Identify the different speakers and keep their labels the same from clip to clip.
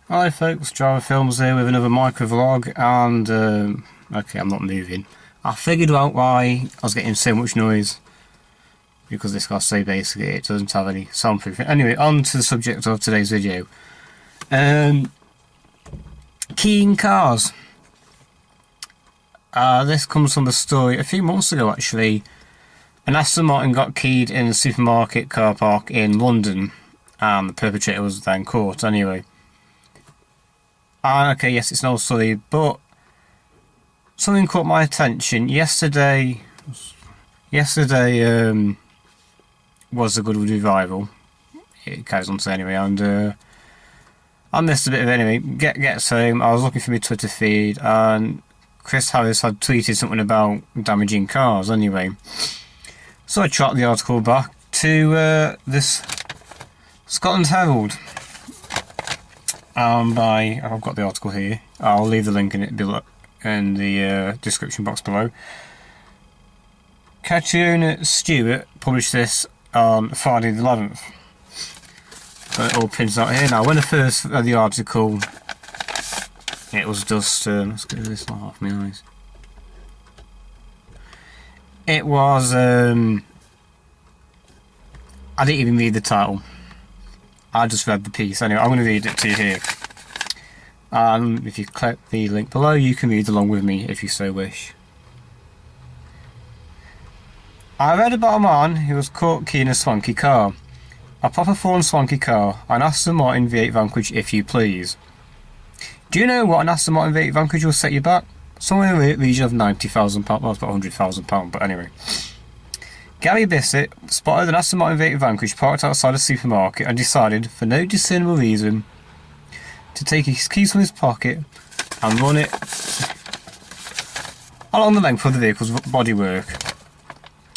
Speaker 1: Hi folks, driverfilms here with another Micra vlog, and okay, I'm not moving. I figured out why I was getting so much noise, because this car say basically it doesn't have any soundproofing. Anyway, on to the subject of today's video. Keying cars. This comes from a story a few months ago actually. An Aston Martin got keyed in a supermarket car park in London, and the perpetrator was then caught anyway. Okay, yes, it's an old story, but something caught my attention yesterday. Yesterday was a good revival. It carries on to anyway, and I missed a bit of it anyway. Gets home, I was looking for my Twitter feed, and Chris Harris had tweeted something about damaging cars anyway. So I tracked the article back to this Scotland Herald. I've got the article here. I'll leave the link in it below in the description box below. Catriona Stewart published this on Friday the 11th. It all prints out here. Now, when I first read the article, it was just let's get this light off my eyes. It was I didn't even read the title. I just read the piece. Anyway, I'm going to read it to you here. And if you click the link below, you can read along with me if you so wish. I read about a man who was caught keying a swanky car. A proper full-on swanky car. An Aston Martin V8 Vanquish, if you please. Do you know what an Aston Martin V8 Vanquish will set you back? Somewhere in the region of £90,000. Well, it's about £100,000, but anyway. Gary Bissett spotted an Aston Martin V8 Vanquish parked outside a supermarket and decided, for no discernible reason, to take his keys from his pocket and run it along the length of the vehicle's bodywork.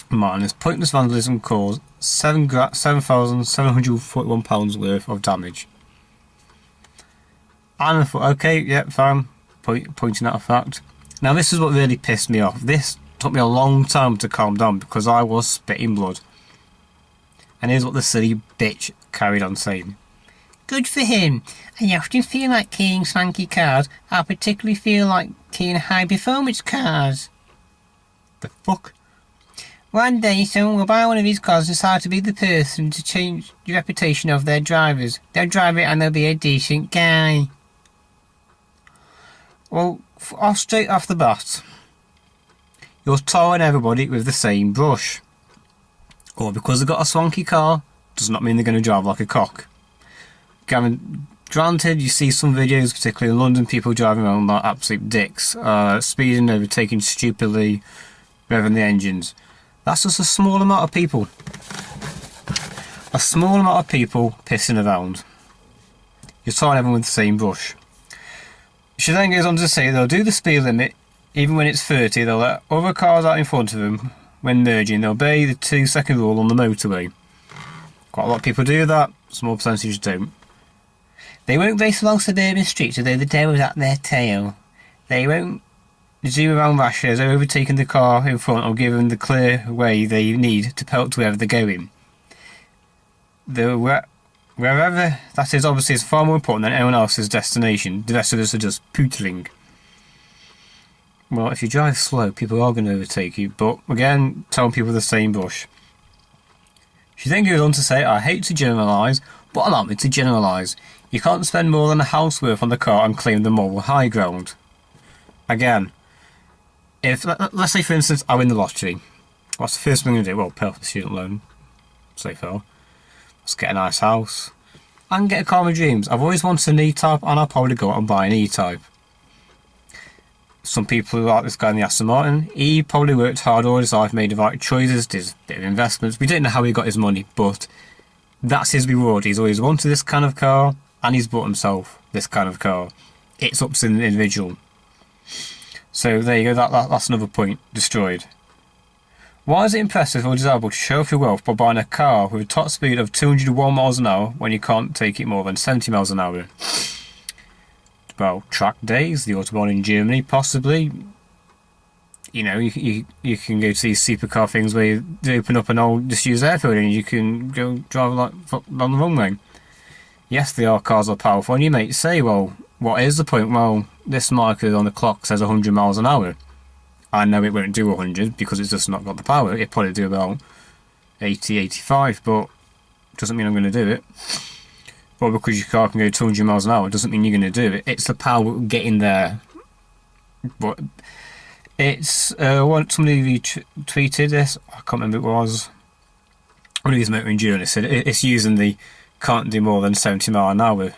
Speaker 1: Martin's pointless vandalism caused £7,741 worth of damage. And I thought, okay, yeah, fine, pointing out a fact. Now this is what really pissed me off. This took me a long time to calm down because I was spitting blood. And here's what the silly bitch carried on saying. Good for him. I often feel like keying swanky cars. I particularly feel like keying high performance cars. The fuck? One day someone will buy one of his cars and decide to be the person to change the reputation of their drivers. They'll drive it and they'll be a decent guy. Well, straight off the bat, you're tarring everybody with the same brush. Or because they've got a swanky car, does not mean they're going to drive like a cock. Granted, you see some videos, particularly in London, people driving around like absolute dicks, speeding, overtaking stupidly, revving the engines. That's just a small amount of people. A small amount of people pissing around. You're tarring everyone with the same brush. She then goes on to say they'll do the speed limit. Even when it's 30, they'll let other cars out in front of them. When merging, they'll obey the 2-second rule on the motorway. Quite a lot of people do that, small percentage don't. They won't race along suburban streets as though the devil's at their tail. They won't zoom around rashers or overtaking the car in front or giving the clear way they need to pelt to wherever they're going. Wherever that is obviously is far more important than anyone else's destination. The rest of us are just pootling. Well, if you drive slow, people are going to overtake you, but again, telling people the same brush. She then goes on to say, I hate to generalise, but allow me to generalise. You can't spend more than a house worth on the car and claim the moral high ground. Again, if, let's say for instance, I win the lottery. What's the first thing I'm going to do? Well, pay off the student loan, so far. Let's get a nice house. I can get a car of my dreams. I've always wanted an E-Type, and I'll probably go out and buy an E-Type. Some people like this guy in the Aston Martin. He probably worked hard all his life, made the right choices, did a bit of investments. We don't know how he got his money, but that's his reward. He's always wanted this kind of car, and he's bought himself this kind of car. It's up to the individual. So there you go, that's another point destroyed. Why is it impressive or desirable to show off your wealth by buying a car with a top speed of 201 miles an hour when you can't take it more than 70 miles an hour? Well, track days, the Autobahn in Germany, possibly. You know, you can go to these supercar things where they open up an old disused airfield and you can go drive like down the wrong way. Yes, the R cars are powerful, and you may say, well, what is the point? Well, this marker on the clock says 100 miles an hour. I know it won't do 100 because it's just not got the power. It'll probably do about 80, 85, but doesn't mean I'm going to do it. Or because your car can go 200 miles an hour doesn't mean you're going to do it. It's the power getting there. But it's somebody tweeted this. I can't remember who it was. One of these motoring journalists said it's using the can't do more than 70 mile an hour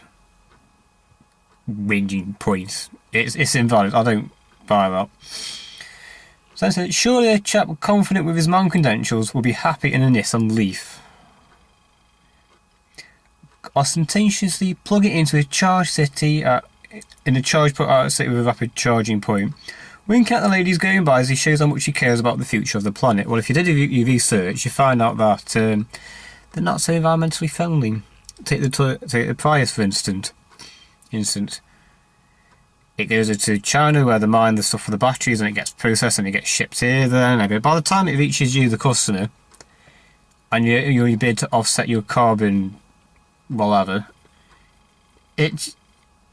Speaker 1: ranging point. It's invalid. I don't buy that. So I said, surely a chap confident with his man credentials will be happy in a Nissan Leaf. Ostentatiously plug it into a charge city in a charge put out city with a rapid charging point. Winking at the ladies going by as he shows how much he cares about the future of the planet. Well, if you did your research, you find out that they're not so environmentally friendly. Take the Prius for instance. It goes into China where they mine the stuff for the batteries and it gets processed and it gets shipped here then. And by the time it reaches you, the customer, and you bid to offset your carbon, whatever,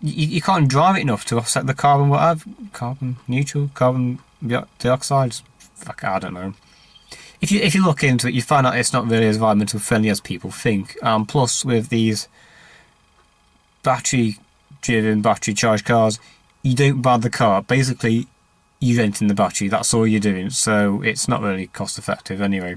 Speaker 1: you can't drive it enough to offset the carbon, whatever, carbon neutral, carbon dioxide. Fuck, I don't know. If you look into it, you find out it's not really as environmental friendly as people think. Plus, with these battery-driven, battery-charged cars, you don't buy the car. Basically, you're renting the battery. That's all you're doing. So it's not really cost-effective anyway.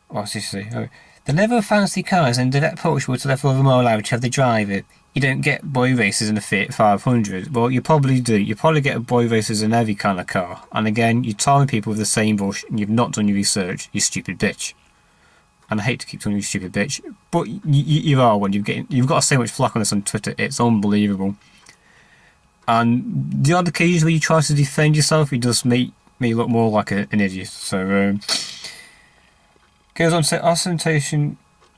Speaker 1: What's this say? Oh. The level of fancy cars and direct approachable to the level of the moral average of the driver. You don't get boy races in a Fiat 500. Well, you probably do. You probably get boy races in every kind of car. And again, you're tarring people with the same brush and you've not done your research, you stupid bitch. And I hate to keep telling you stupid bitch, but you are one. You've got so much flack on this on Twitter. It's unbelievable. And the odd occasions where you try to defend yourself, you just make me look more like an idiot. So, goes on to say,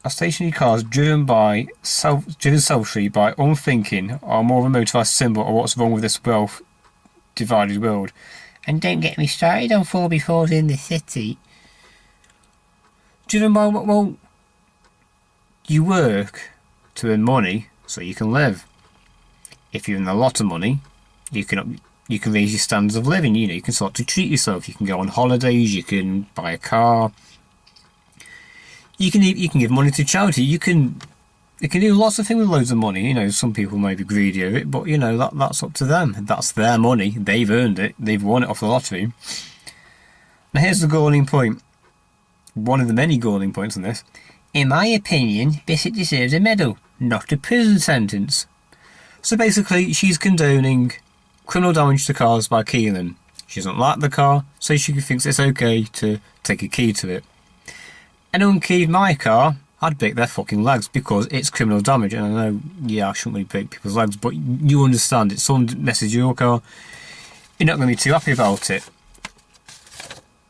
Speaker 1: stationary cars driven selfishly by unthinking are more of a motorised symbol of what's wrong with this wealth divided world. And don't get me started on 4x4s in the city. Driven by, well, you work to earn money so you can live. If you're in a lot of money, you can raise your standards of living. You can start to treat yourself. You can go on holidays. You can buy a car. You can give money to charity. You can do lots of things with loads of money. Some people may be greedy of it, but that's up to them. That's their money. They've earned it. They've won it off the lottery. Now here's the galling point. One of the many galling points on this. In my opinion, Bissett deserves a medal, not a prison sentence. So basically, she's condoning criminal damage to cars by keying them. She doesn't like the car, so she thinks it's okay to take a key to it. Anyone keyed my car, I'd break their fucking legs because it's criminal damage. And I know, yeah, I shouldn't really break people's legs, but you understand it. Someone messes your car, you're not going to be too happy about it.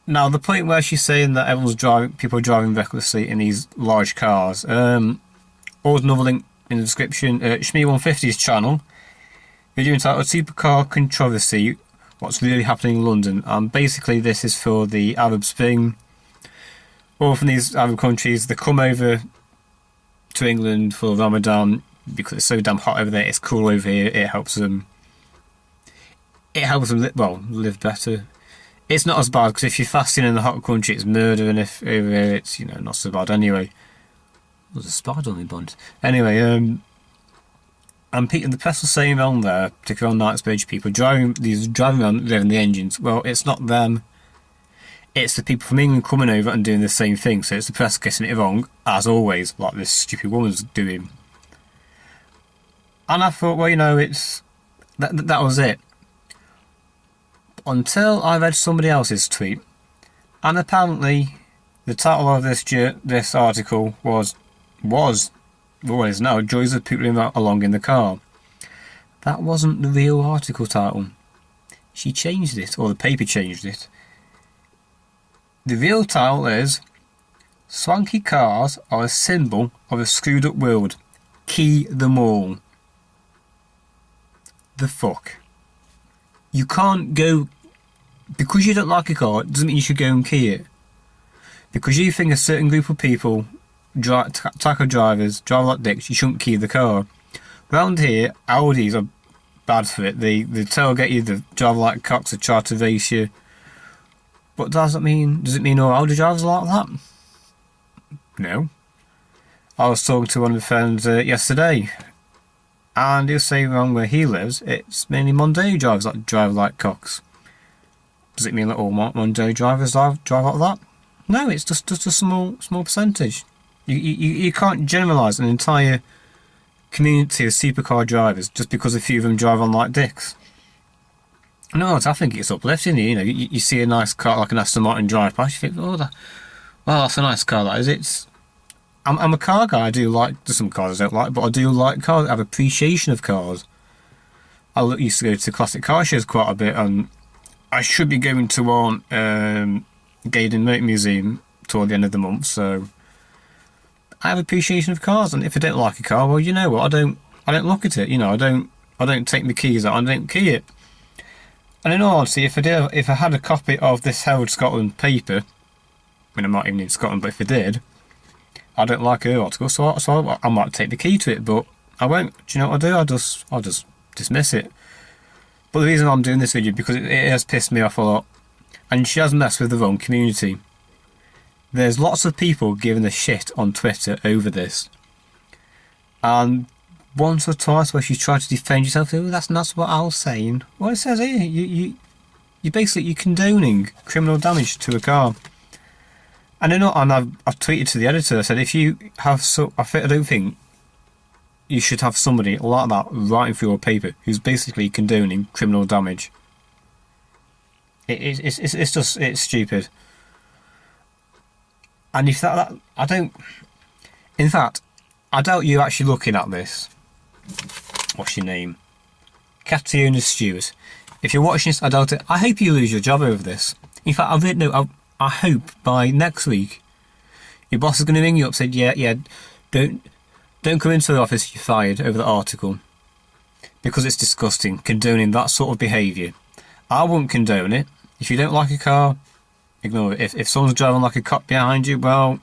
Speaker 1: Now, the point where she's saying that people are driving recklessly in these large cars, or another link in the description, Shmee150's channel, video entitled Supercar Controversy, What's Really Happening in London. And basically this is for the Arab Spring. All from these Arab countries, they come over to England for Ramadan because it's so damn hot over there. It's cool over here. It helps them. Live better. It's not as bad because if you're fasting in a hot country, it's murder, and if over here, it's not so bad anyway. There's a spider on my bunt. Anyway, and the press was saying around there, particularly on Knightsbridge, people driving around revving the engines. Well, it's not them. It's the people from England coming over and doing the same thing. So it's the press getting it wrong, as always, like this stupid woman's doing. And I thought, well, it's that was it. Until I read somebody else's tweet, and apparently the title of this article was now Joys of Pootling Along in the Car. That wasn't the real article title. She changed it, or the paper changed it. The real title is Swanky Cars Are a Symbol of a Screwed Up World. Key them all. The fuck? You can't go... Because you don't like a car, doesn't mean you should go and key it. Because you think a certain group of people taco drivers drive like dicks. You shouldn't key the car. Round here, Audis are bad for it. They tailgate you, they drive like cocks, they try to race you. But does it mean all Audi drivers are like that? No. I was talking to one of my friends yesterday, and he was saying around where he lives, it's mainly Mondeo drivers that drive like cocks. Does it mean that all Mondeo drivers drive like that? No, it's just a small percentage. You can't generalise an entire community of supercar drivers just because a few of them drive on like dicks. No, I think it's uplifting. You know, you see a nice car like an Aston Martin drive past, you think, oh, that's a nice car. That is. I'm a car guy. I do like. There's some cars I don't like, but I do like cars. I have appreciation of cars. I used to go to classic car shows quite a bit, and I should be going to one Gaydon Motor Museum toward the end of the month. So I have appreciation of cars, and if I don't like a car, well, you know what? I don't look at it. You know, I don't take my keys out. I don't key it. And in all honesty, if I had a copy of this Herald Scotland paper, I mean, I'm not even in Scotland, but if I did, I don't like her article, so I might take the key to it, but I won't. Do you know what I'll do? I'll just dismiss it. But the reason I'm doing this video because it has pissed me off a lot, and she has messed with the wrong community. There's lots of people giving a shit on Twitter over this, and once or twice where she's tried to defend yourself, oh, that's not what I was saying. Well, it says here, you're basically condoning criminal damage to a car. And I know, and I've tweeted to the editor. I said, if you have I don't think you should have somebody like that writing for your paper who's basically condoning criminal damage. It's stupid. And if that I don't. In fact, I doubt you're actually looking at this. What's your name? Cationa Stewart. If you're watching this, I doubt it. I hope you lose your job over this. In fact, I hope by next week your boss is going to ring you up and say, yeah, don't come into the office, you're fired over the article. Because it's disgusting, condoning that sort of behaviour. I wouldn't condone it. If you don't like a car, ignore it. If someone's driving like a cop behind you, well,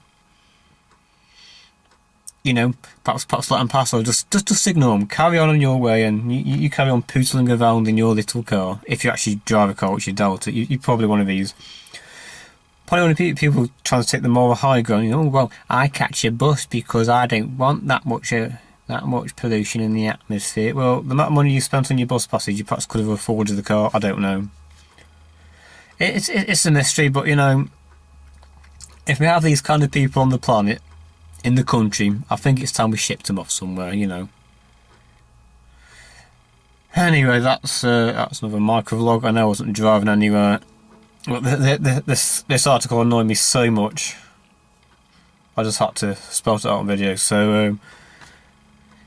Speaker 1: you know, perhaps let them pass, or just ignore them. Carry on your way, and you carry on pootling around in your little car. If you actually drive a car, which you doubt it, you're probably one of these. Probably one of the people trying to take the moral high ground. You know, well, I catch a bus because I don't want that much pollution in the atmosphere. Well, the amount of money you spent on your bus passage, you perhaps could have afforded the car. I don't know. It's a mystery, but you know, if we have these kind of people on the planet, in the country, I think it's time we shipped them off somewhere. You know. Anyway, that's another Micra vlog. I know I wasn't driving anywhere. Well, this article annoyed me so much, I just had to spell it out on video. So,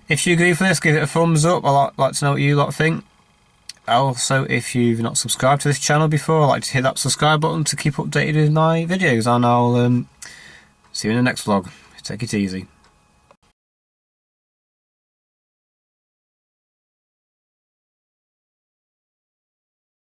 Speaker 1: if you agree with this, give it a thumbs up. I'd like to know what you lot think. Also, if you've not subscribed to this channel before, I'd like to hit that subscribe button to keep updated with my videos, and I'll see you in the next vlog. Take it easy.